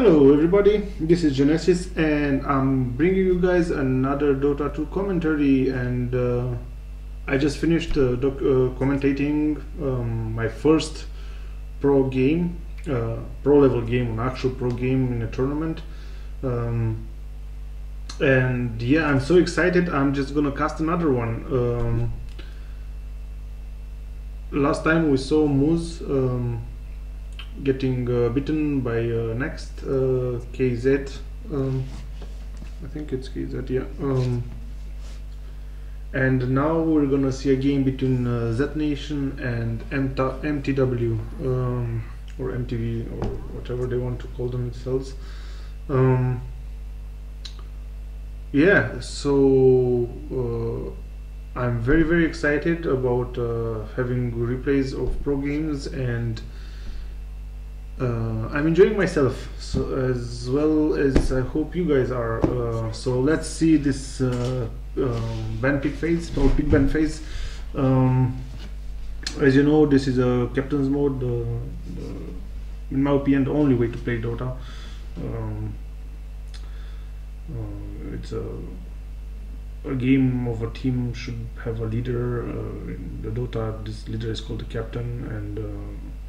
Hello everybody, this is Genesis and I'm bringing you guys another Dota 2 commentary, and I just finished commentating my first pro game, pro level game, an actual pro game in a tournament. And yeah, I'm so excited. I'm just gonna cast another one. Last time we saw Moose getting bitten by next KZ. I think it's KZ, yeah. And now we're gonna see a game between zNation and MTW, or MTV, or whatever they want to call themselves. Yeah, so I'm very excited about having replays of pro games, and I'm enjoying myself, so as well as I hope you guys are. So let's see this ban pick phase, or pick ban phase. As you know, this is a captain's mode, in my opinion the only way to play Dota. It's a game of a team should have a leader. In the Dota, this leader is called the captain, and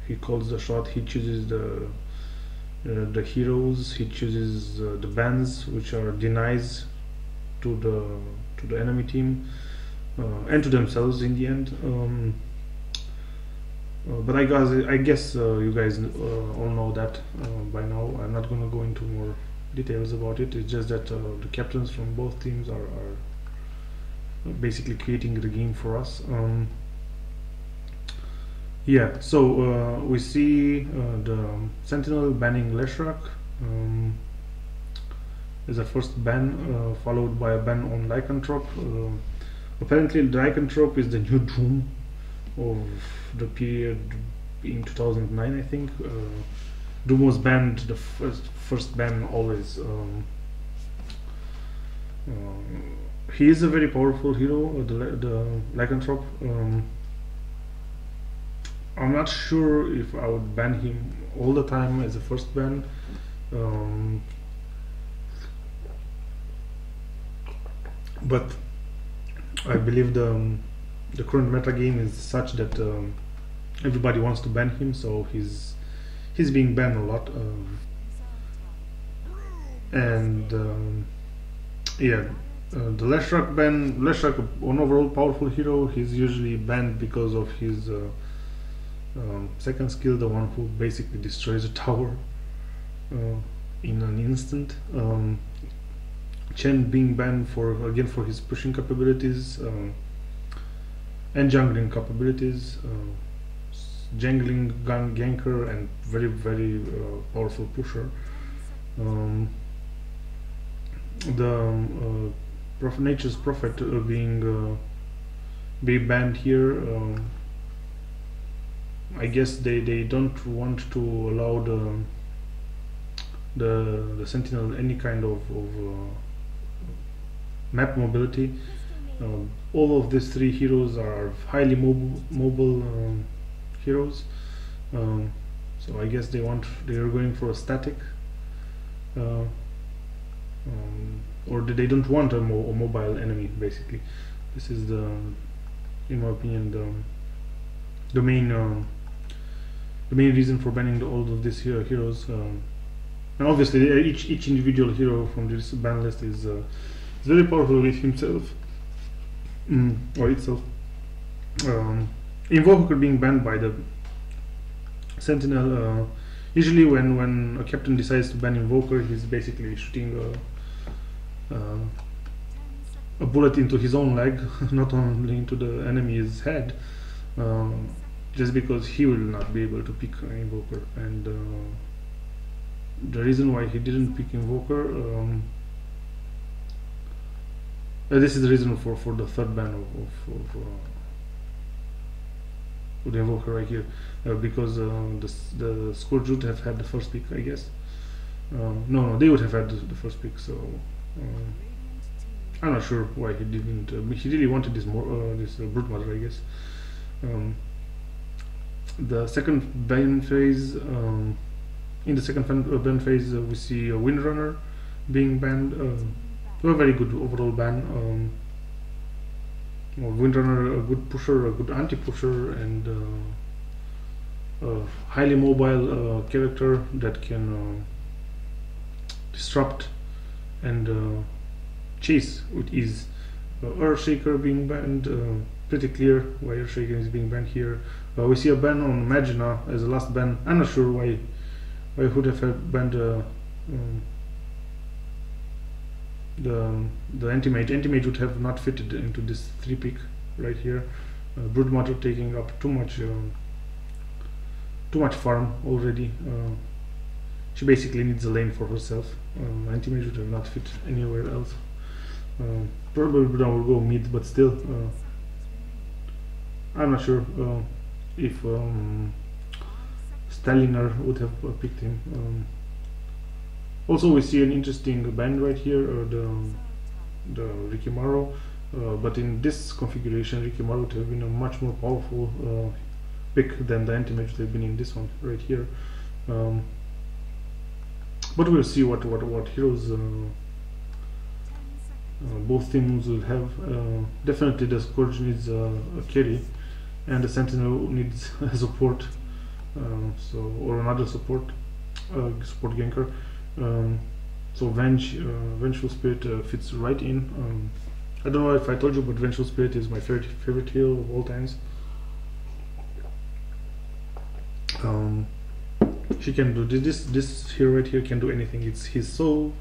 he calls the shot. He chooses the heroes. He chooses the bans, which are denies to the enemy team and to themselves in the end. But I guess you guys all know that by now. I'm not gonna go into more details about it. It's just that the captains from both teams are basically creating the game for us. Yeah, so we see the Sentinel banning Leshrak as a first ban, followed by a ban on Lycanthrope. Apparently the Lycanthrope is the new Doom of the period in 2009, I think. Doom was banned, the first ban always. He is a very powerful hero, the Lycanthrope. I'm not sure if I would ban him all the time as a first ban. But I believe the current meta game is such that everybody wants to ban him, so he's being banned a lot. Yeah, the Leshrak ban, Leshrak, an overall powerful hero, he's usually banned because of his second skill, the one who basically destroys a tower in an instant. Chen being banned for his pushing capabilities and jungling capabilities, jangling ganker and very powerful pusher. The Nature's Prophet being banned here. I guess they don't want to allow the Sentinel any kind of map mobility. All of these three heroes are highly mobile heroes, so I guess they are going for a static, or they don't want a mobile enemy. Basically, this is in my opinion, the main reason for banning all of these heroes. And obviously, each individual hero from this ban list is very powerful with himself or itself. Invoker being banned by the Sentinel. Usually, when a captain decides to ban Invoker, he's basically shooting a bullet into his own leg, not only into the enemy's head, just because he will not be able to pick an Invoker. And the reason why he didn't pick Invoker, this is the reason for the third ban of the Invoker right here, because the Scourge would have had the first pick, I guess. No, they would have had the first pick. So I'm not sure why he didn't. He really wanted this Brute Mother, I guess. The second ban phase, In the second ban phase, we see a Windrunner being banned. A very good overall ban. Windrunner, a good pusher, a good anti-pusher, and a highly mobile character that can disrupt and chase with ease. Earthshaker being banned, pretty clear why Earthshaker is being banned here. We see a ban on Magina as a last ban. I'm not sure why I would have banned the anti-mage. Anti-mage would have not fitted into this 3-pick right here. Broodmother taking up too much farm already. She basically needs a lane for herself. Anti-mage would have not fit anywhere else. Probably Buddha will go mid, but still, I'm not sure if Staliner would have picked him. Also, we see an interesting band right here, the Rikimaru, but in this configuration, Rikimaru would have been a much more powerful pick than the anti-mage would have been in this one right here. But we'll see what heroes both teams will have. Definitely the Scourge needs a carry, and the Sentinel needs a support, or another support ganker. So Vengeful Spirit fits right in. I don't know if I told you, but Vengeful Spirit is my favorite hero of all times. She can do this hero right here can do anything. She's so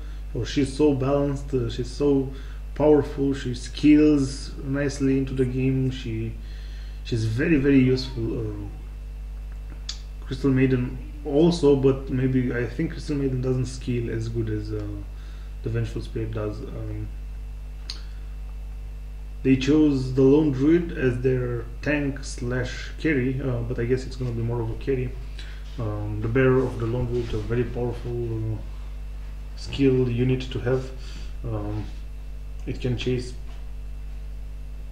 balanced. She's so powerful. She skills nicely into the game. She's very useful. Crystal Maiden also, but maybe I think Crystal Maiden doesn't skill as good as the Vengeful Spirit does. They chose the Lone Druid as their tank / carry, but I guess it's gonna be more of a carry. The Bearer of the Lone Druid, a very powerful skill unit to have. It can chase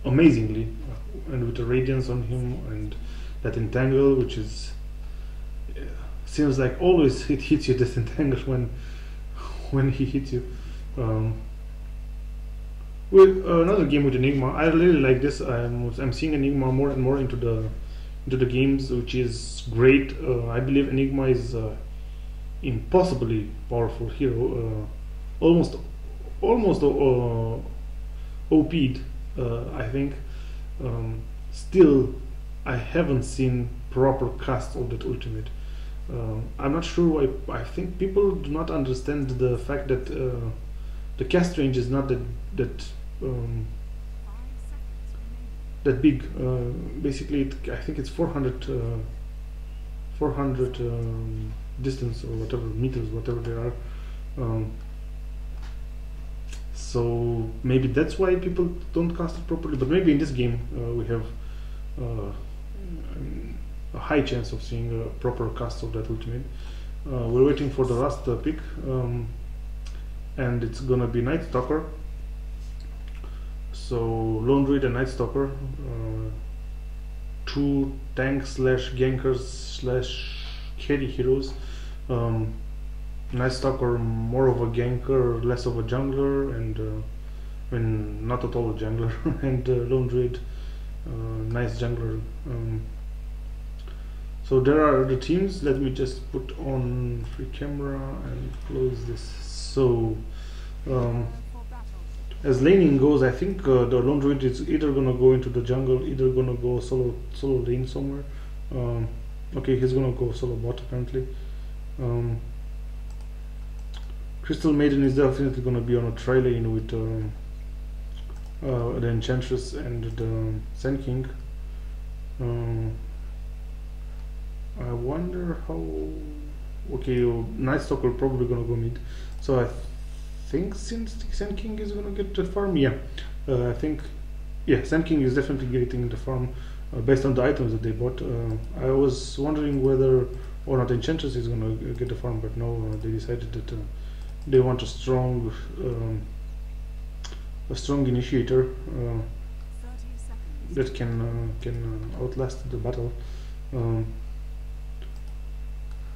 amazingly, and with the Radiance on him and that Entangle, which is seems like always it hits you, this Entangle when he hits you. With another game with Enigma, I really like this. I'm seeing Enigma more and more into the games, which is great. I believe Enigma is impossibly powerful hero, almost OP'd, I think. Still, I haven't seen proper cast of that ultimate. I'm not sure why. I think people do not understand the fact that the cast range is not that big. Basically, I think it's 400 distance or whatever meters, whatever they are. So maybe that's why people don't cast it properly. But maybe in this game we have a high chance of seeing a proper cast of that ultimate. We're waiting for the last pick, and it's gonna be Night Stalker. So Lone Druid and Night Stalker, two tank / gankers / carry heroes. Night Stalker more of a ganker, less of a jungler, and not at all a jungler. And Lone Druid, nice jungler. So there are the teams. Let me just put on free camera and close this. So as laning goes, I think the Lone Druid is either gonna go into the jungle, either gonna go solo lane somewhere. Okay, he's gonna go solo bot apparently. Crystal Maiden is definitely gonna be on a tri lane with the Enchantress and the Sand King. I wonder how. Okay, Night Stalker probably gonna go mid. So I think since Sand King is gonna get the farm, yeah, I think, yeah, Sand King is definitely getting the farm based on the items that they bought. I was wondering whether or not Enchantress is gonna get the farm, but no, they decided that they want a strong initiator that can outlast the battle.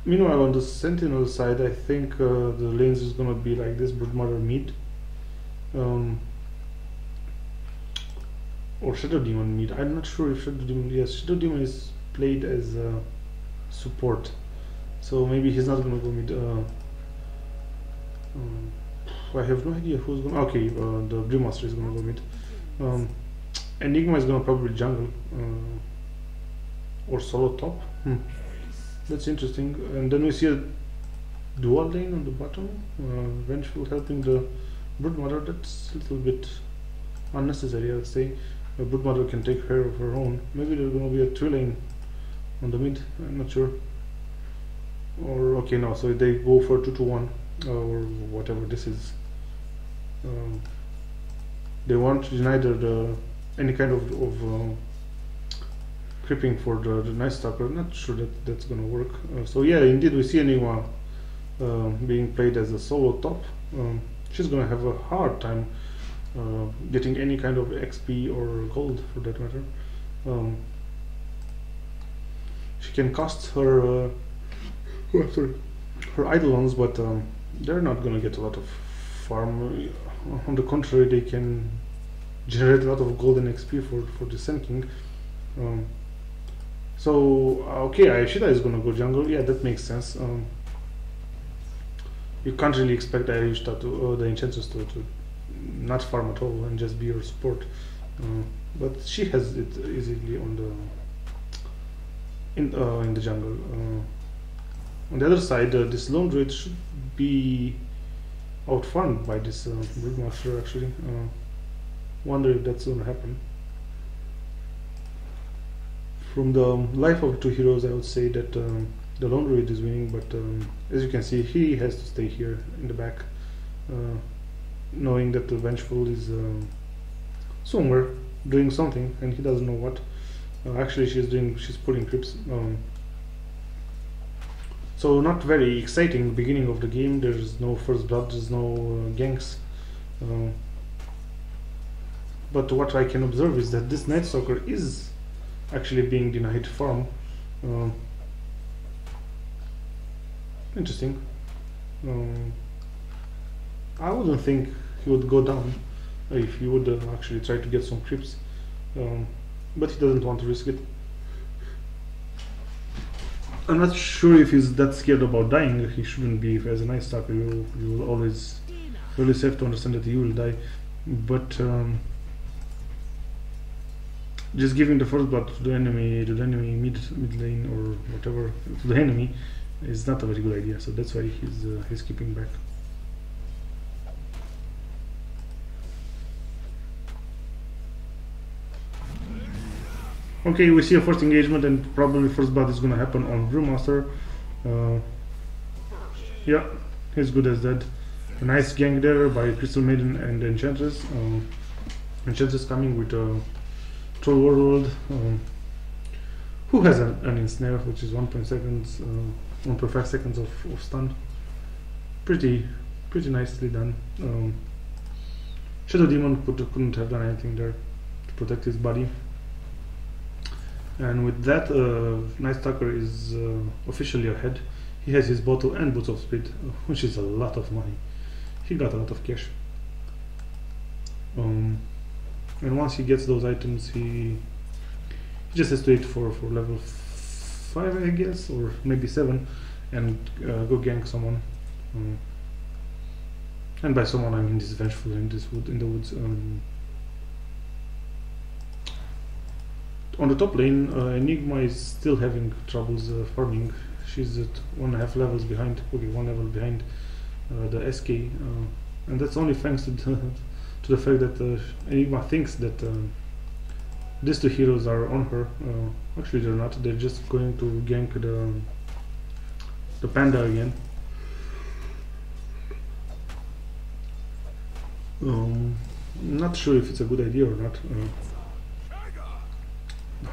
Meanwhile, on the Sentinel side, I think the lanes is gonna be like this: Broodmother mid, or Shadow Demon mid. I'm not sure if Shadow Demon. Yes, Shadow Demon is played as support, so maybe he's not gonna go mid. I have no idea who's gonna. Okay, the Brewmaster is gonna go mid. Enigma is gonna probably jungle or solo top. That's interesting. And then we see a dual lane on the bottom. Vengeful helping the Broodmother. That's a little bit unnecessary, I would say. A Broodmother can take care of her own. Maybe there's gonna be a 3-lane on the mid. I'm not sure. Or okay, no. So they go for 2-1 or whatever this is. They want neither any kind of creeping for the Night Stalker. Not sure that that's gonna work. So yeah, indeed we see Enigma being played as a solo top. She's gonna have a hard time getting any kind of XP or gold for that matter. She can cost her her Eidolons, but they're not gonna get a lot of farm. On the contrary, they can generate a lot of golden XP for the Sand King. So okay, Ayashida is gonna go jungle. Yeah, that makes sense. You can't really expect Ayashida to the Enchantress to not farm at all and just be your support. But she has it easily on the in the jungle. On the other side, this Lone Druid should be outfarmed by this Broodmaster actually. Wonder if that's gonna happen. From the life of two heroes, I would say that the Lone Druid is winning, but as you can see, he has to stay here in the back, knowing that the Vengeful is somewhere doing something, and he doesn't know what. Actually, she's pulling creeps. So not very exciting beginning of the game. There's no first blood, there's no ganks. But what I can observe is that this Night Stalker is actually being denied farm. Interesting. I wouldn't think he would go down if he would actually try to get some creeps, but he doesn't want to risk it. I'm not sure if he's that scared about dying. He shouldn't be. As a Night Stalker, you will always have to understand that he will die, but just giving the first blood to the enemy mid lane or whatever to the enemy is not a very good idea. So that's why he's keeping back. Okay, we see a first engagement, and probably first blood is gonna happen on Brewmaster. Yeah, he's good as dead. A nice gank there by Crystal Maiden and Enchantress. Enchantress coming with a Troll Warlord, who has an ensnare, which is 1.5 seconds of stun. Pretty nicely done. Shadow Demon couldn't have done anything there to protect his body. And with that, Night Stalker is officially ahead. He has his bottle and Boots of Speed, which is a lot of money. He got a lot of cash. And once he gets those items, he just has to wait for level 5, I guess, or maybe 7, and go gank someone. And by someone, I mean this Vengeful in the woods. On the top lane, Enigma is still having troubles farming. She's at 1.5 levels behind. Okay, 1 level behind the SK, and that's only thanks to the fact that Enigma thinks that these two heroes are on her. Actually, they're not. They're just going to gank the panda again. Not sure if it's a good idea or not.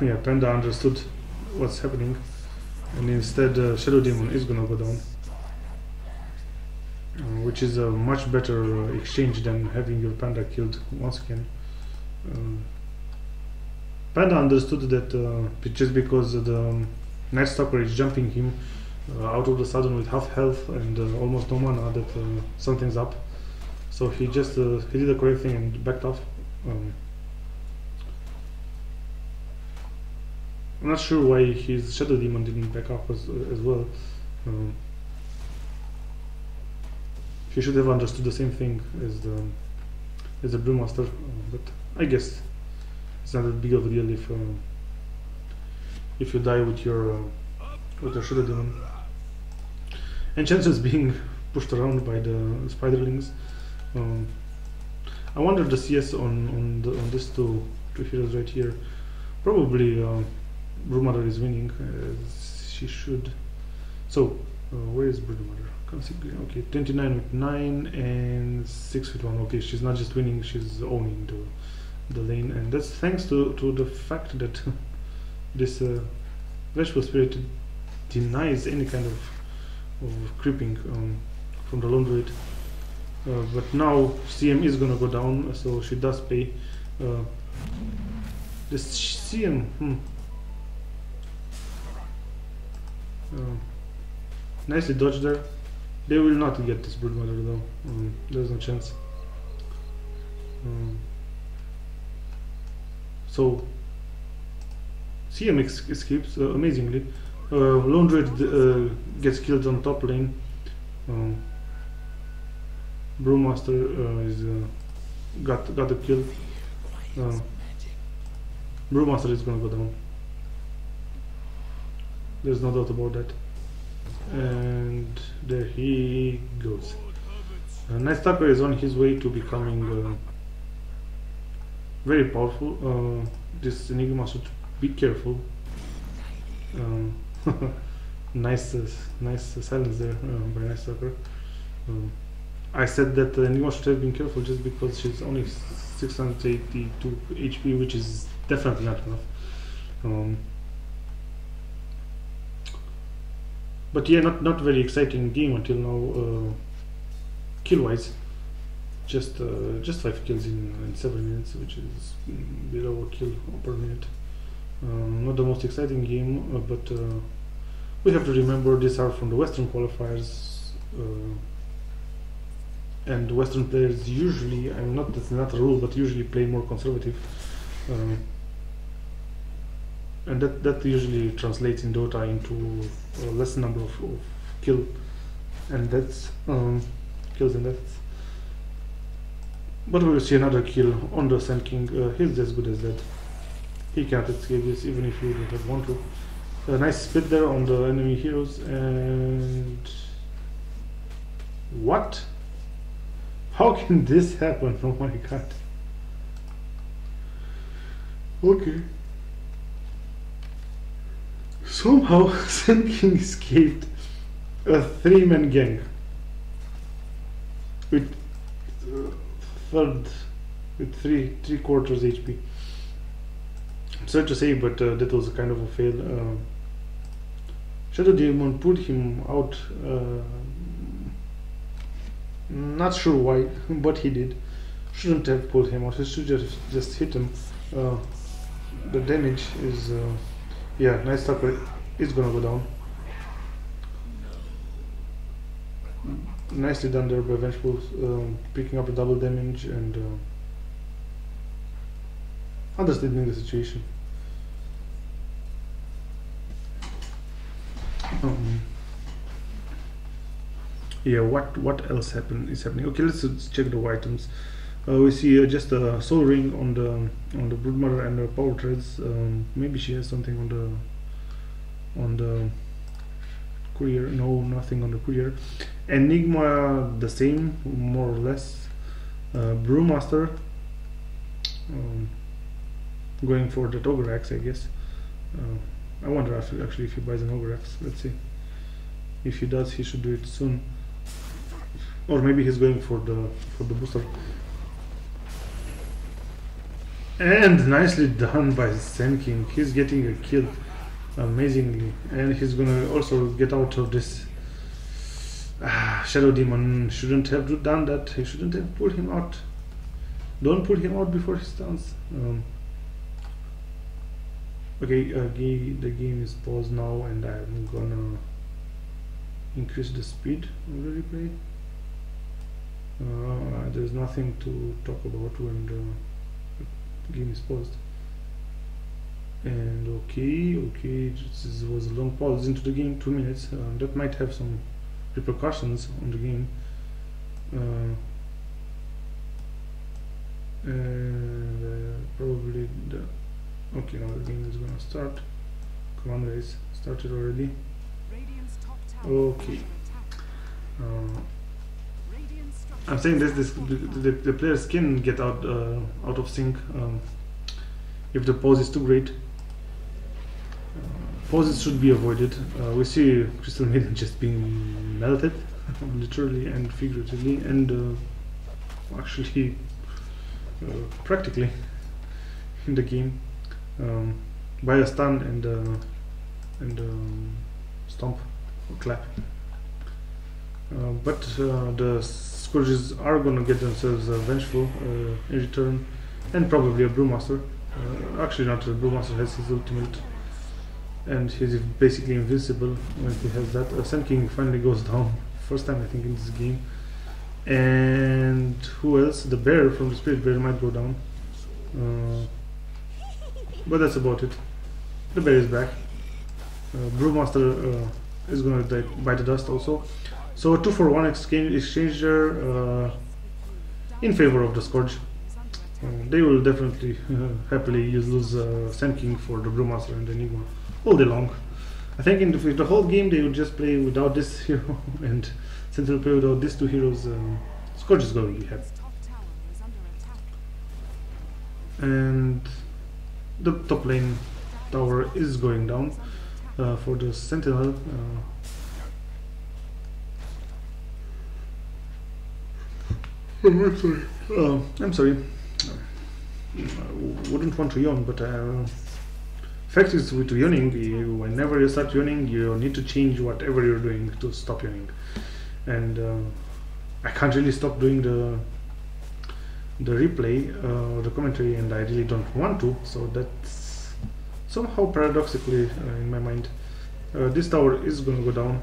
Yeah, Panda understood what's happening, and instead Shadow Demon is gonna go down, which is a much better exchange than having your Panda killed once again. Panda understood that just because the Night Stalker is jumping him, out of the sudden with half health and almost no mana that something's up. So he just he did the correct thing and backed off. I'm not sure why his Shadow Demon didn't back up as well. He should have understood the same thing as the Brewmaster, but I guess it's not that big of a deal if you die with your Shadow Demon. And chances being pushed around by the spiderlings. I wonder the CS on these two heroes right here. Probably Brewmother is winning, as she should. So where is Brewmother? Okay, 29 with 9 and 6 with 1. Okay, she's not just winning, she's owning the lane, and that's thanks to the fact that this Vengeful Spirit denies any kind of creeping from the Lone Druid. But now CM is gonna go down, so she does pay. This CM, nicely dodged there. They will not get this Broodmother though. There's no chance. So CM escapes amazingly. Lone Druid gets killed on top lane. Brewmaster is got the kill. Brewmaster is gonna go down. There's no doubt about that. And there he goes. Night Stalker is on his way to becoming very powerful. This Enigma should be careful. Nice silence there by Night Stalker. I said that Enigma should have been careful just because she's only 682 HP, which is definitely not enough. But yeah, not very exciting game until now. Kill-wise, just 5 kills in 7 minutes, which is below a kill per minute. Not the most exciting game, but we have to remember these are from the Western qualifiers, and Western players usually, that's not a rule, but usually play more conservative, and that usually translates in Dota into a less number of kill and deaths, kills and deaths. But we will see another kill on the Sand King. He's as good as dead. He can't escape this even if you don't want to. A nice split there on the enemy heroes, and what? How can this happen? Oh my god. Okay. Somehow Sand King escaped a 3-man gang with three quarters HP. I'm sorry to say, but that was a kind of a fail. Shadow Demon pulled him out. Not sure why, but he did. Shouldn't have pulled him out. He should just hit him. The damage is yeah. Night Stalker is gonna go down. Nicely done there by Vengeful, picking up a double damage and understanding the situation. Yeah, what else is happening? Okay, let's check the items. We see just a soul ring on the Broodmother and the power threads. Maybe she has something on the courier. No, nothing on the courier. Enigma the same, more or less. Brewmaster going for the Ogre Axe, I guess. I wonder if he buys an Ogre Axe. Let's see. If he does, he should do it soon. Or maybe he's going for the booster. And nicely done by Sand King. He's getting a kill amazingly, and he's gonna also get out of this. Shadow Demon shouldn't have done that. He shouldn't have pulled him out. Don't pull him out before he stuns. Okay, the game is paused now, and I'm gonna increase the speed of the replay. There's nothing to talk about when the game is paused. And okay, this was a long pause into the game, 2 minutes. That might have some repercussions on the game. And probably the okay, now the game is gonna start. Command race started already. Okay. I'm saying this the players can get out of sync if the pause is too great. Pauses should be avoided. We see Crystal Maiden just being melted, literally and figuratively, and actually practically in the game by a stun and stomp or clap. But the Scourges are gonna get themselves vengeful in return, and probably a Brewmaster. Actually, not. The Brewmaster has his ultimate, and he's basically invincible when he has that. Sand King finally goes down, first time I think in this game. And who else? The bear from the Spirit Bear might go down, but that's about it. The bear is back. Brewmaster is gonna die by the dust also. So a 2-for-1 exchange there in favor of the Scourge. They will definitely happily lose Sand King for the Brewmaster and the Enigma all day long. I think in the whole game they would just play without this hero, and since they'll play without these two heroes, Scourge is going to be happy. And the top lane tower is going down for the Sentinel. I'm sorry. I wouldn't want to yawn, but fact is, with yawning, whenever you start yawning, you need to change whatever you're doing to stop yawning. And I can't really stop doing the replay or the commentary, and I really don't want to. So that's somehow paradoxically in my mind. This tower is gonna go down,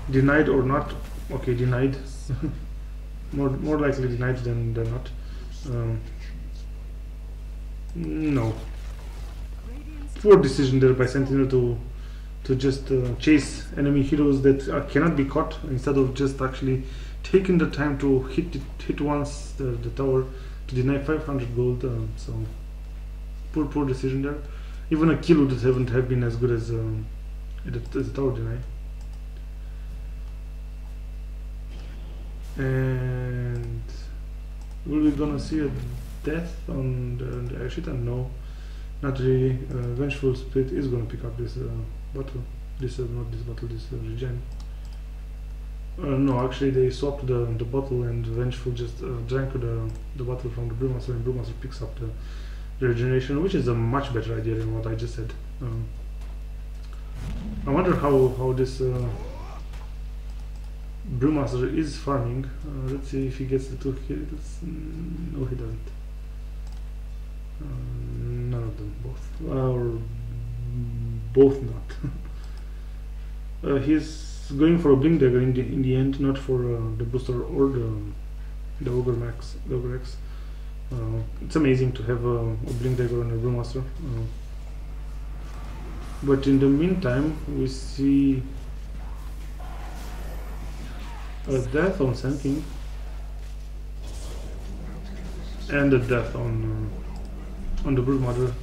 denied or not. Okay, denied. more likely denied than not. No. Poor decision there by Sentinel to just chase enemy heroes that cannot be caught, instead of just actually taking the time to hit once the tower to deny 500 gold. So poor decision there. Even a kill would have been as good as the tower deny. And will we gonna see a death on the Ashita? No, not really. Vengeful Split is gonna pick up this battle. Not this battle, this regen. No, actually they swapped the bottle, and Vengeful just drank the bottle from the Brewmaster, and Brewmaster picks up the regeneration, which is a much better idea than what I just said. I wonder how this Brewmaster is farming. Let's see if he gets the 2 kills. No, he doesn't. None of them, both. Or both not. He's going for a Blink Dagger in the end, not for the booster or the Ogre X. It's amazing to have a Blink Dagger on a Brewmaster. But in the meantime, we see a death on Sand King and a death on the Broodmother.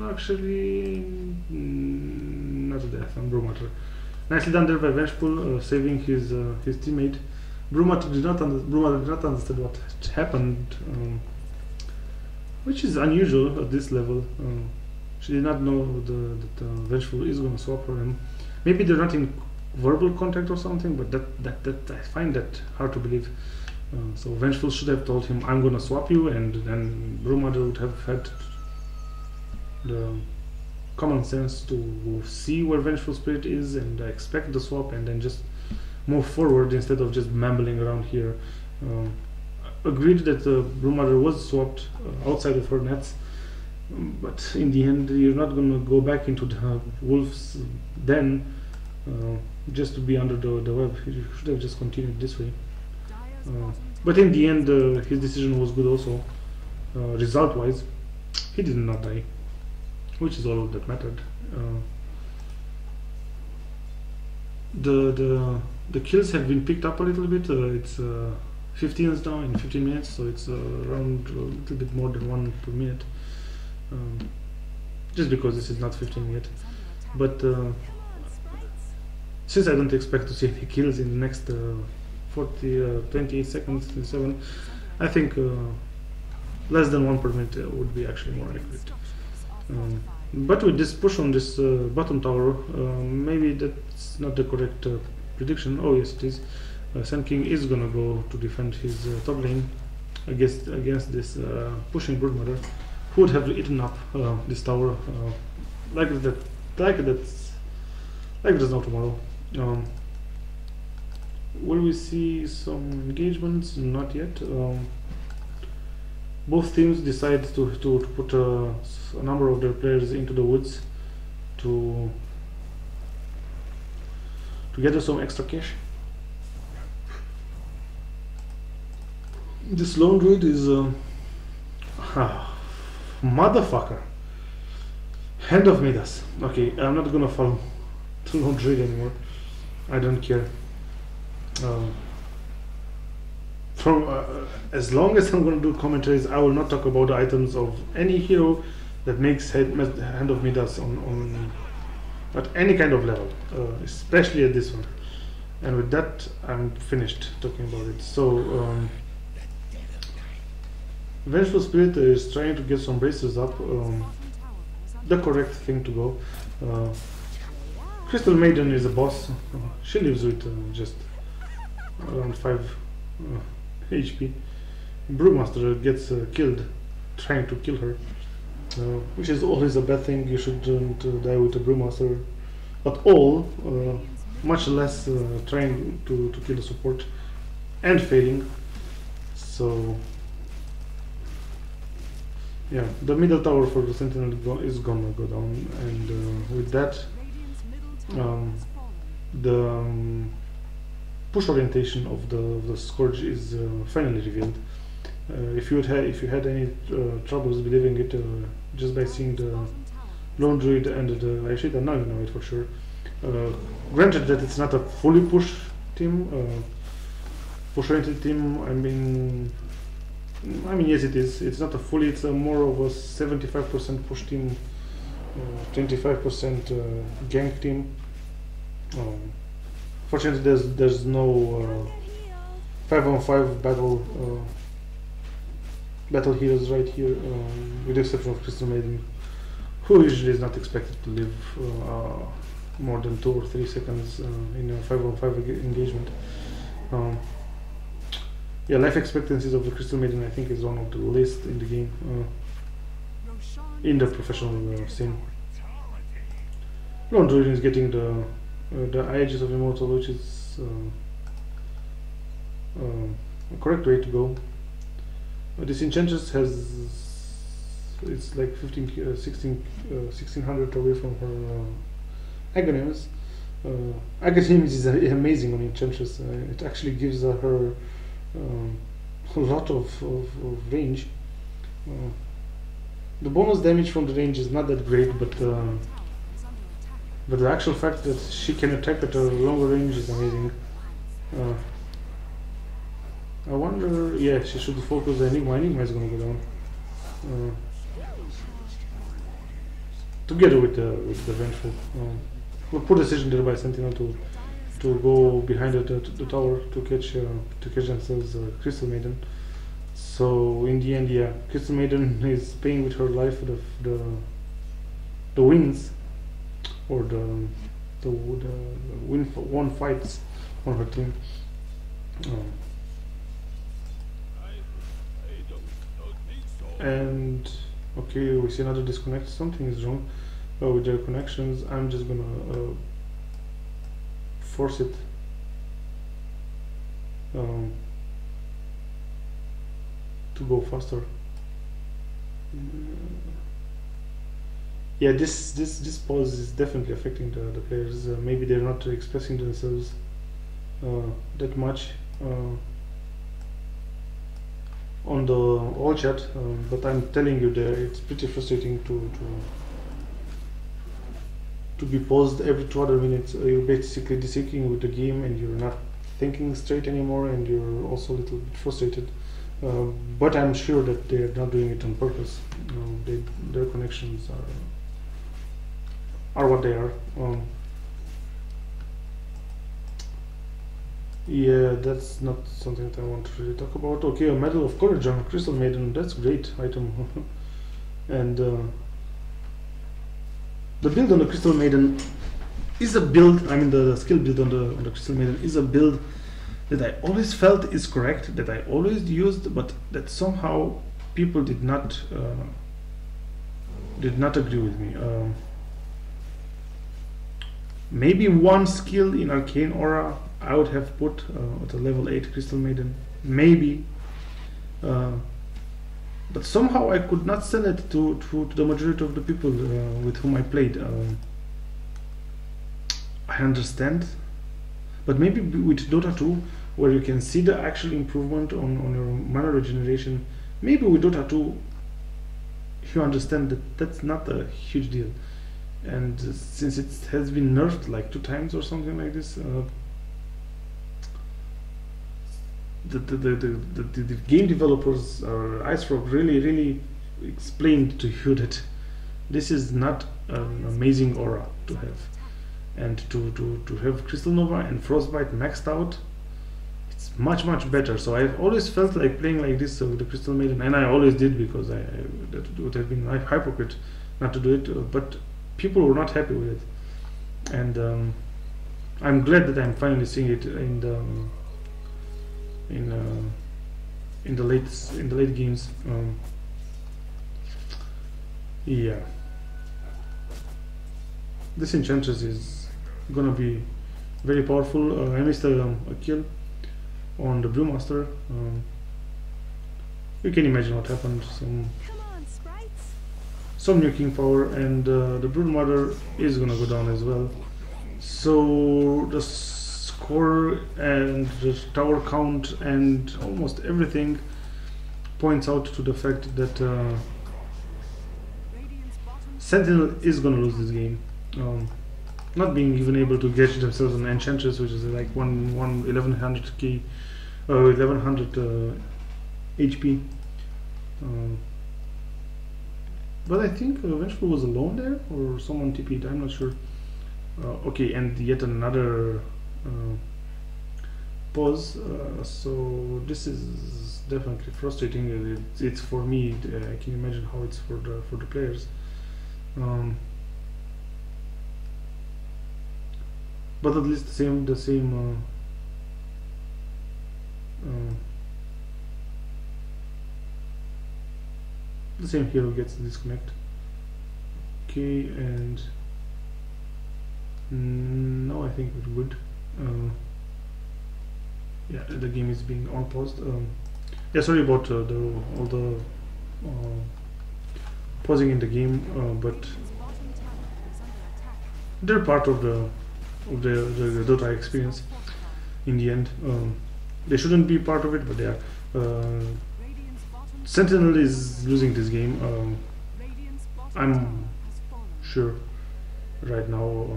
Actually, not a death on Broodmother. Nicely done there by Vengeful, saving his teammate. Broodmother did not understand what happened, which is unusual at this level. She did not know that Vengeful is going to swap for him. Maybe they're not in verbal contact or something, but that I find that hard to believe. So Vengeful should have told him, I'm gonna swap you, and then Brewmother would have had the common sense to see where Vengeful Spirit is and expect the swap, and then just move forward instead of just mumbling around here. Agreed that Brewmother was swapped outside of her nets, but in the end you're not going to go back into the wolves den just to be under the web. You should have just continued this way. But in the end his decision was good also. Result wise, he did not die, which is all that mattered. The kills have been picked up a little bit. It's 15 now in 15 minutes, so it's around a little bit more than 1 per minute. Just because this is not 15 yet, but since I don't expect to see any kills in the next 28 seconds, 27, I think less than 1 per minute would be actually more accurate. But with this push on this bottom tower, maybe that's not the correct prediction. Oh yes, it is. Sand King is gonna go to defend his top lane against this pushing Broodmother, who would have eaten up this tower like there's no tomorrow. Will we see some engagements? Not yet. Both teams decide to put a number of their players into the woods to gather some extra cash. This lone druid is motherfucker. Hand of Midas. Okay, I'm not gonna follow the lone druid anymore. I don't care. As long as I'm going to do commentaries, I will not talk about the items of any hero that makes Hand of Midas on at any kind of level, especially at this one. And with that, I'm finished talking about it. So, Vengeful Spirit is trying to get some braces up. The correct thing to go. Crystal Maiden is a boss. She lives with just around 5 HP. Brewmaster gets killed trying to kill her, which is always a bad thing. You shouldn't die with a Brewmaster at all, much less trying to kill the support and failing. So yeah, the middle tower for the Sentinel is gonna go down, and with that the push orientation of the Scourge is finally revealed. If you had any troubles believing it just by seeing the Lone Druid and the Aishita, now you know it for sure. Granted that it's not a fully push team, push-oriented team. I mean yes, it is. It's not a fully. It's more of a 75% push team, 25% gank team. Fortunately, there's no 5-on-5 battle heroes right here, with the exception of Crystal Maiden, who usually is not expected to live more than 2 or 3 seconds in a 5-on-5 engagement. Yeah, life expectancies of the Crystal Maiden, I think, is one of the least in the game, in the professional scene. Lone Druid is getting the Aegis of Immortal, which is a correct way to go. This Enchantress it's like 1600 away from her Agonyms. Agonyms is amazing on Enchantress. It actually gives her a lot of range. The bonus damage from the range is not that great, but the actual fact that she can attack at a longer range is amazing. I wonder, yeah, she should focus the Enigma. Enigma is gonna go down. Together with the Vengeful. Poor decision there by Sentinel to go behind the tower to catch themselves Crystal Maiden. So in the end, yeah, Crystal Maiden is paying with her life the wins, or the won fights on her team. And okay, we see another disconnect. Something is wrong with their connections. I'm just gonna force it to go faster. Yeah, this pause is definitely affecting the players. Maybe they're not expressing themselves that much on the all chat, but I'm telling you that it's pretty frustrating to be paused every 2 other minutes. You're basically disagreeing with the game and you're not thinking straight anymore, and you're also a little bit frustrated. But I'm sure that they're not doing it on purpose. Their connections are what they are. Yeah, that's not something that I want to really talk about. Okay, a Medal of Courage on Crystal Maiden. That's a great item. And the build on the Crystal Maiden is a build. I mean, the skill build on the Crystal Maiden is a build that I always felt is correct, that I always used, but that somehow people did not agree with me. Maybe one skill in Arcane Aura I would have put at a level 8 Crystal Maiden, maybe, but somehow I could not sell it to the majority of the people with whom I played. I understand, but maybe with Dota 2, where you can see the actual improvement on your mana regeneration, maybe with Dota 2 you understand that that's not a huge deal. And since it has been nerfed like 2 times or something like this, the game developers or IceFrog really explained to you that this is not an amazing aura to have, and to have Crystal Nova and Frostbite maxed out, it's much better. So I've always felt like playing like this with the Crystal Maiden, and I always did, because that would have been hypocrite not to do it, but people were not happy with it, and I'm glad that I'm finally seeing it in the late games. Yeah, this Enchantress is gonna be very powerful. I missed a kill on the Brewmaster. You can imagine what happened. Some nuking power, and the Broodmother is gonna go down as well. So the score and the tower count and almost everything points out to the fact that Sentinel is gonna lose this game. Not being even able to get themselves an Enchantress, which is like 1100k, 1100 HP. But I think Vengeful was alone there, or someone TP'd, I'm not sure. Okay, and yet another pause. So this is definitely frustrating. It's for me. I can imagine how it's for the players. But at least the same hero gets the disconnect. Okay, and no, I think it would. Yeah, the game is being unpaused. Yeah, sorry about all the pausing in the game, but they're part of the Dota experience. In the end, they shouldn't be part of it, but they are. Sentinel is losing this game. I'm sure right now.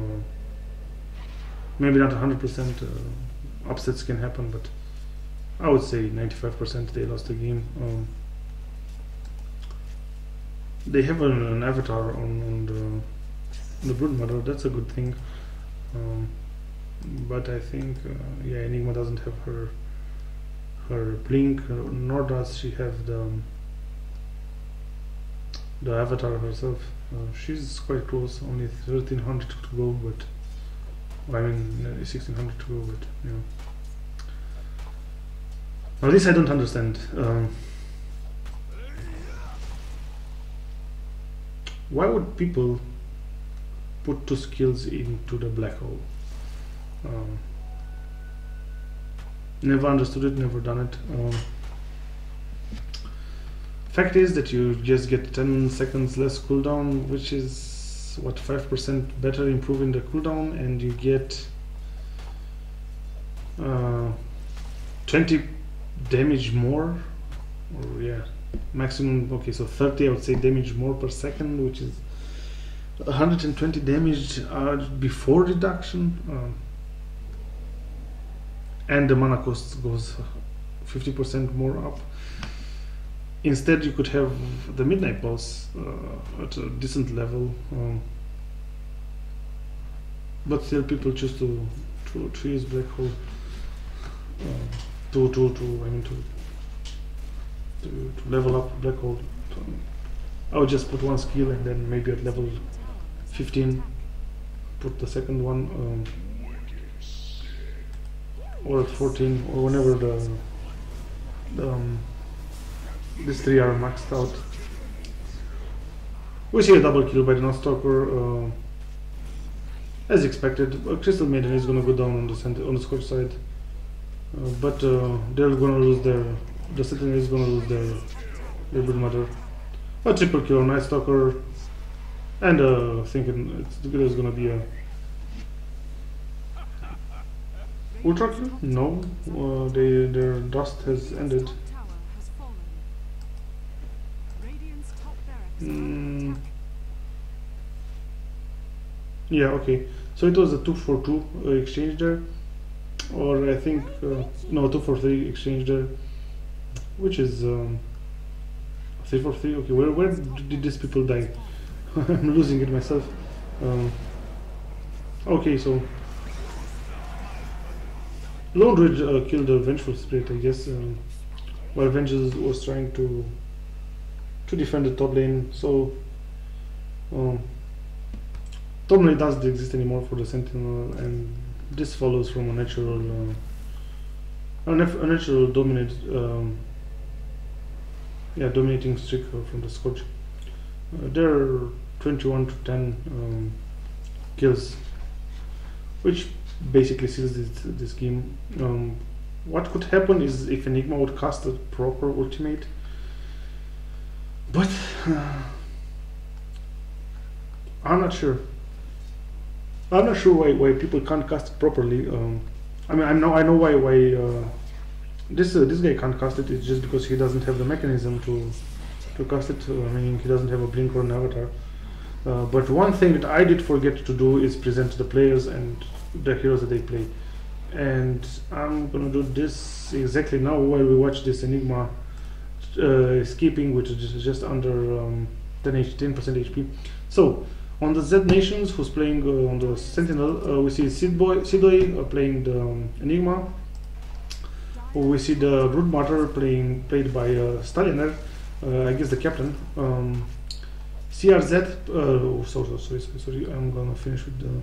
Maybe not 100%. Upsets can happen, but I would say 95% they lost the game. They have an avatar on the Broodmother. That's a good thing. But I think yeah, Enigma doesn't have her blink, nor does she have the avatar herself. She's quite close, only 1300 to go, but I mean 1600 to go, but yeah. Now this I don't understand. Why would people put 2 skills into the black hole? Never understood it, never done it. Fact is that you just get 10 seconds less cooldown, which is it's what, 5% better, improving the cooldown, and you get 20 damage more, or yeah, maximum. Okay, so 30, I would say, damage more per second, which is 120 damage before reduction, and the mana cost goes 50% more up. Instead, you could have the midnight boss at a decent level, but still people choose to use black hole to level up black hole. I would just put one skill and then maybe at level 15 put the second one, or at 14, or whenever these three are maxed out. We see a double kill by the Nostalker, as expected. Crystal Maiden is gonna go down on the Scorch side, but they're gonna lose the Sentinel is gonna lose their Broodmother. A triple kill on Night Stalker, and thinking there's gonna be a Ultra kill? No, their dust has ended. Yeah, okay. So it was a 2-for-2 exchange there, or I think no, 2-for-3 exchange there, which is 3-for-3. Okay, where did these people die? I'm losing it myself. Okay, so Lone Druid killed the Vengeful Spirit, I guess, while Vengeance was trying to defend the top lane. So top lane doesn't exist anymore for the Sentinel, and this follows from a natural dominating streak from the Scorch. They're 21 to 10 kills, which basically seals this game. What could happen is if Enigma would cast a proper ultimate, but I'm not sure. I'm not sure why people can't cast it properly. I mean, I know why this guy can't cast it. It's just because he doesn't have the mechanism to cast it. I mean, he doesn't have a blink or an avatar. But one thing that I did forget to do is present the players and the heroes that they play. And I'm gonna do this exactly now while we watch this Enigma escaping, which is just under 10% HP. So on the zNations, who's playing on the Sentinel, we see Sidoi playing the Enigma. We see the Broodmother played by Staliner, I guess the captain. CRZ, sorry, I'm gonna finish with the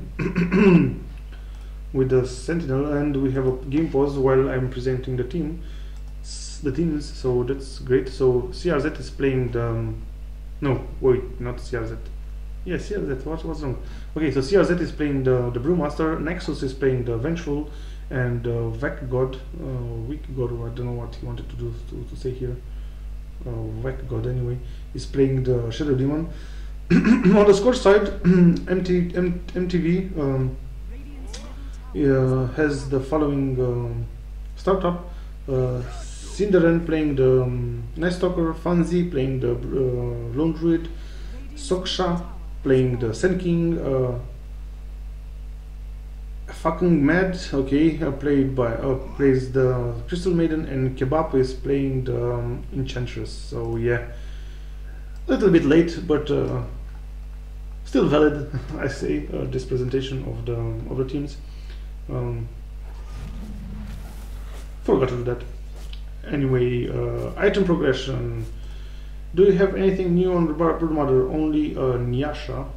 with the Sentinel, and we have a game pause while I'm presenting the teams, so that's great. So CRZ is playing the no, wait, not CRZ. Yeah, CRZ, what's wrong? Okay, so CRZ is playing the Brewmaster, Nexus is playing the Vengeful, and Weak God, or I don't know what he wanted to do to say here. Weak God anyway, is playing the Shadow Demon. On the Scorch side, MTV has the following startup: Cinderan playing the Night Stalker, Fanzi playing the Lone Druid, Soksha playing the Sen King, fucking Mad, okay, plays the Crystal Maiden, and Kebab is playing the Enchantress. So yeah, a little bit late, but still valid, I say. This presentation of the teams. Forgot to do that. Anyway, item progression. Do you have anything new on the Broodmother? Only Nyasha.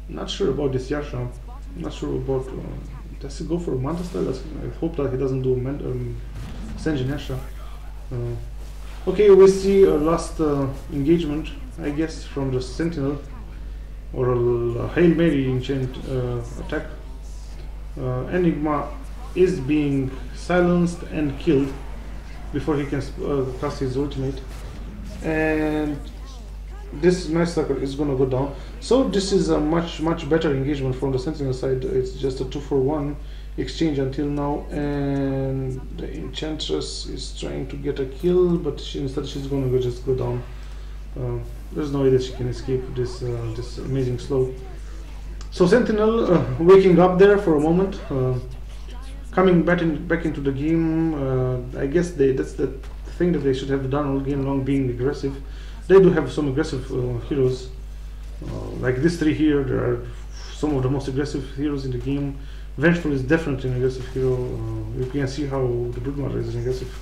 Not sure about this Yasha. Not sure about. Does he go for a Manta style? I hope that he doesn't do Senjin Yasha. Okay, we see a last engagement, I guess, from the Sentinel, or a Hail Mary enchant attack. Enigma is being silenced and killed before he can cast his ultimate, and this nice sucker is gonna go down. So this is a much better engagement from the Sentinel side. It's just a 2-for-1 exchange until now, and the Enchantress is trying to get a kill, but instead she's gonna just go down. There's no way that she can escape this this amazing slow. So Sentinel waking up there for a moment, coming back into the game. I guess that's the thing that they should have done all game long, being aggressive. They do have some aggressive heroes, like these three here. There are some of the most aggressive heroes in the game. Vengeful is definitely an aggressive hero. You can see how the Broodmother is an aggressive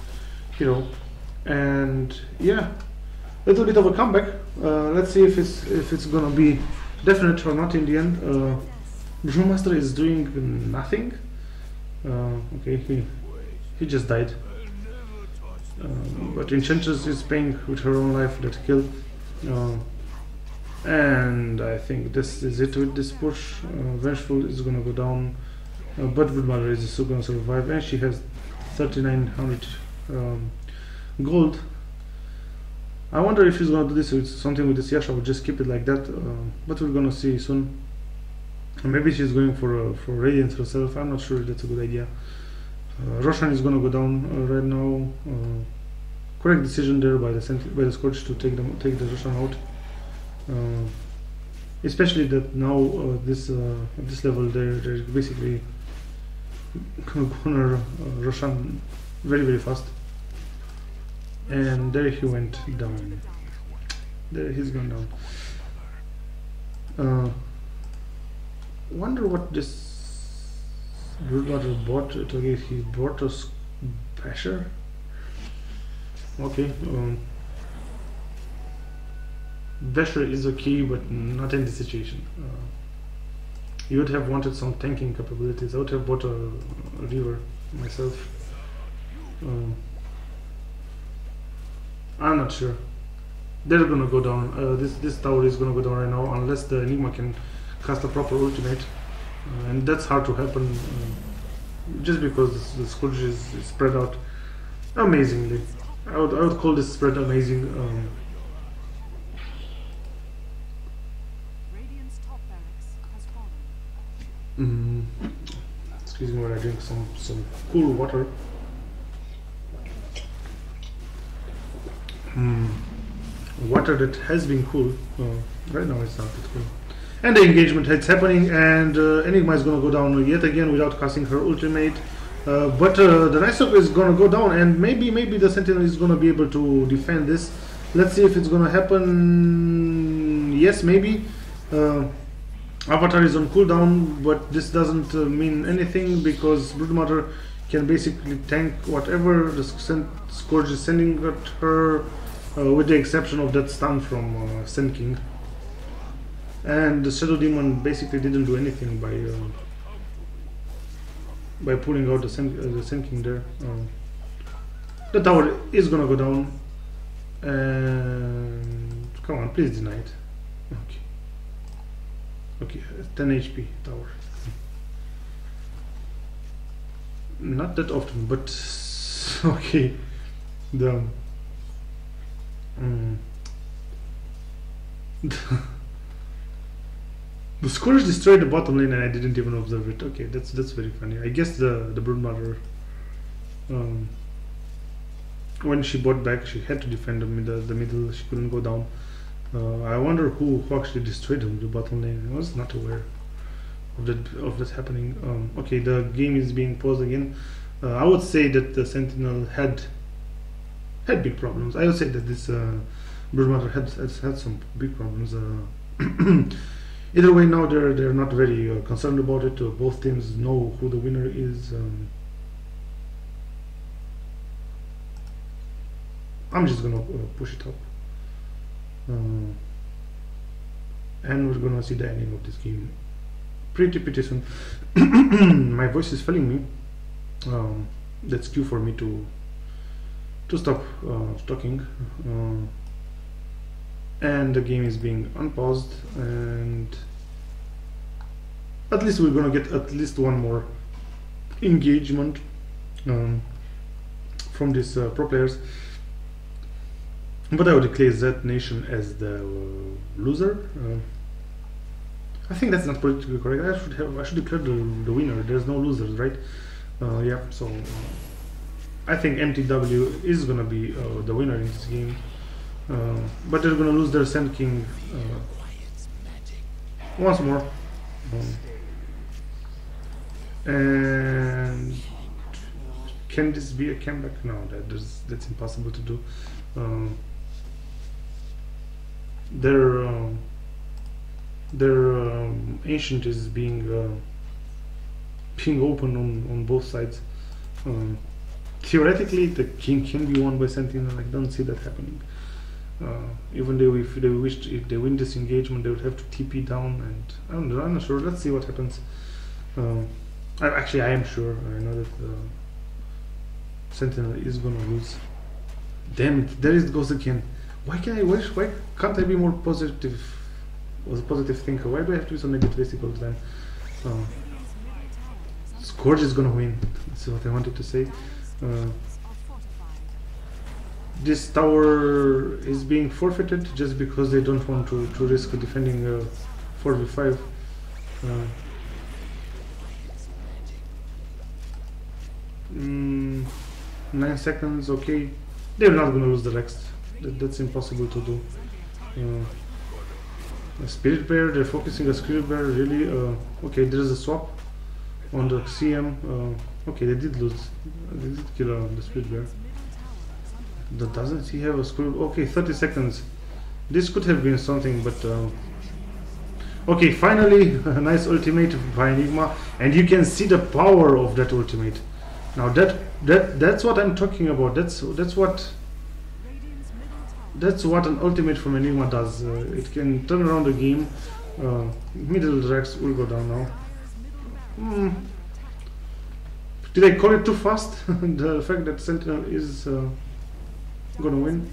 hero, and yeah, a little bit of a comeback. Let's see if it's gonna be definite or not in the end. Brewmaster is doing nothing. Okay, he just died. But Enchantress is paying with her own life that kill. And I think this is it with this push. Vengeful is gonna go down, but Broodmother is still gonna survive, and she has 3,900 gold. I wonder if he's gonna do this with something with this Yasha, or just keep it like that. But we're gonna see soon. Maybe she's going for Radiance herself. I'm not sure if that's a good idea. Roshan is gonna go down right now. Correct decision there by the Scourge to take the Roshan out. Especially that now at this level they're basically gonna corner Roshan very fast. And there he went down. There he's gone down. Wonder what this Broodmother bought. Okay, he bought a Basher. Okay, Basher is okay, but not in this situation. You would have wanted some tanking capabilities. I would have bought a Reaver myself. I'm not sure. They're gonna go down. This tower is gonna go down right now, unless the Enigma can cast a proper ultimate, and that's hard to happen, just because the Scourge is spread out amazingly. I would call this spread amazing. Excuse me while I drink some cool water. Water that has been cool. Right now it's not that cool. And the engagement is happening, and Enigma is gonna go down yet again without casting her ultimate. But the Nightsock is gonna go down, and maybe the Sentinel is gonna be able to defend this. Let's see if it's gonna happen. Yes, maybe. Avatar is on cooldown, but this doesn't mean anything, because Broodmother can basically tank whatever the Scourge is sending at her, with the exception of that stun from Sand King. And the Shadow Demon basically didn't do anything by pulling out the Sand King there. The tower is gonna go down, and come on, please deny it. Okay, 10 HP tower. Not that often, but okay. The Scourge destroyed the bottom lane, and I didn't even observe it. Okay, that's very funny. I guess the Broodmother, when she bought back, she had to defend the middle. She couldn't go down. I wonder who actually destroyed the bottom lane. I was not aware of that happening. Okay, the game is being paused again. I would say that the Sentinel had big problems. I would say that this Broodmother had some big problems. Either way, now they're not very concerned about it. Both teams know who the winner is. I'm just gonna push it up, and we're gonna see the ending of this game pretty soon. My voice is failing me. That's cue for me to stop talking. And the game is being unpaused, and at least we're gonna get at least one more engagement from these pro players. But I would declare zNation as the loser. I think that's not politically correct. I should declare the winner. There's no losers, right? Yeah. So I think MTW is gonna be the winner in this game, but they're gonna lose their Sand King once more. And can this be a comeback? No, that's impossible to do. Their ancient is being open on both sides. Theoretically, the king can be won by Sentinel. I don't see that happening. Even though if they win this engagement, they would have to TP down, and I'm not sure. Let's see what happens. Actually, I am sure. I know that Sentinel is gonna lose. Damn it! There it goes again. Why can't I be more positive? Was a positive thinker. Why do I have to be so negativistic all the time? Scourge is gonna win. That's what I wanted to say. This tower is being forfeited just because they don't want to risk defending 4v5. 9 seconds, okay. They're not gonna lose the Rex. That's impossible to do. A Spirit Bear, they're focusing a Spirit Bear, really? Okay, there's a swap on the CM. Okay, they did lose. They did kill the Spirit Bear. Doesn't he have a screw? Okay, 30 seconds. This could have been something, but okay, finally a nice ultimate by Enigma, and you can see the power of that ultimate. Now that's what I'm talking about. That's what an ultimate from Enigma does. It can turn around the game. Middle Rex will go down now. Did I call it too fast? The fact that Sentinel is gonna win.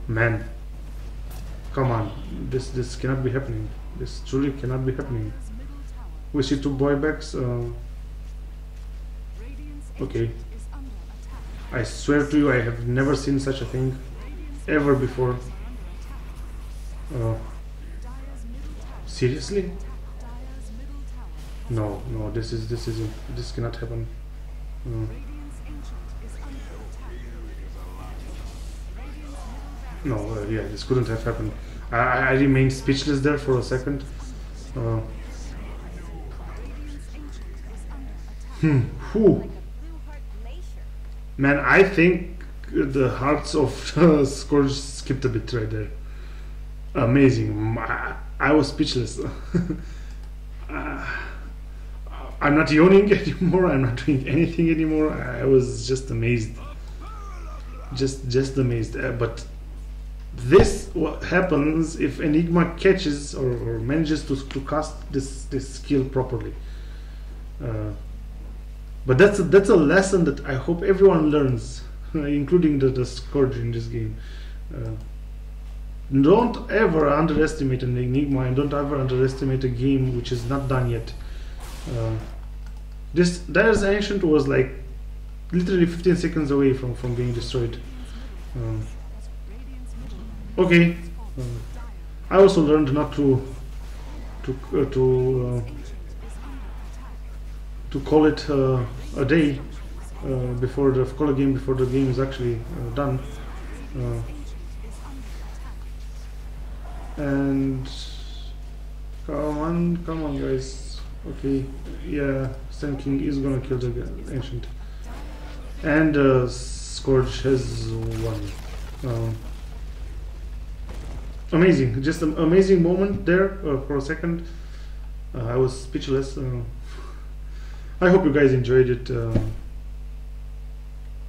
Man, come on, this cannot be happening. This truly cannot be happening. We see 2 buybacks. Okay, I swear to you, I have never seen such a thing ever before. Seriously? No, this cannot happen. No, yeah, this couldn't have happened. I remained speechless there for a second. Man, I think the hearts of Scourge skipped a bit right there. Amazing. I was speechless. I'm not yawning anymore. I'm not doing anything anymore. I was just amazed. Just amazed. But this what happens if Enigma catches or manages to cast this skill properly. But that's a lesson that I hope everyone learns, including the Scourge in this game. Don't ever underestimate an Enigma, and don't ever underestimate a game which is not done yet. There's Ancient was like literally 15 seconds away from being destroyed. Okay, I also learned not to call it a day before the game is actually done. And come on guys. Okay, yeah, Sand King is gonna kill the Ancient, and Scourge has won. Amazing, just an amazing moment there for a second. I was speechless. I hope you guys enjoyed it.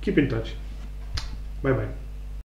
Keep in touch. Bye bye.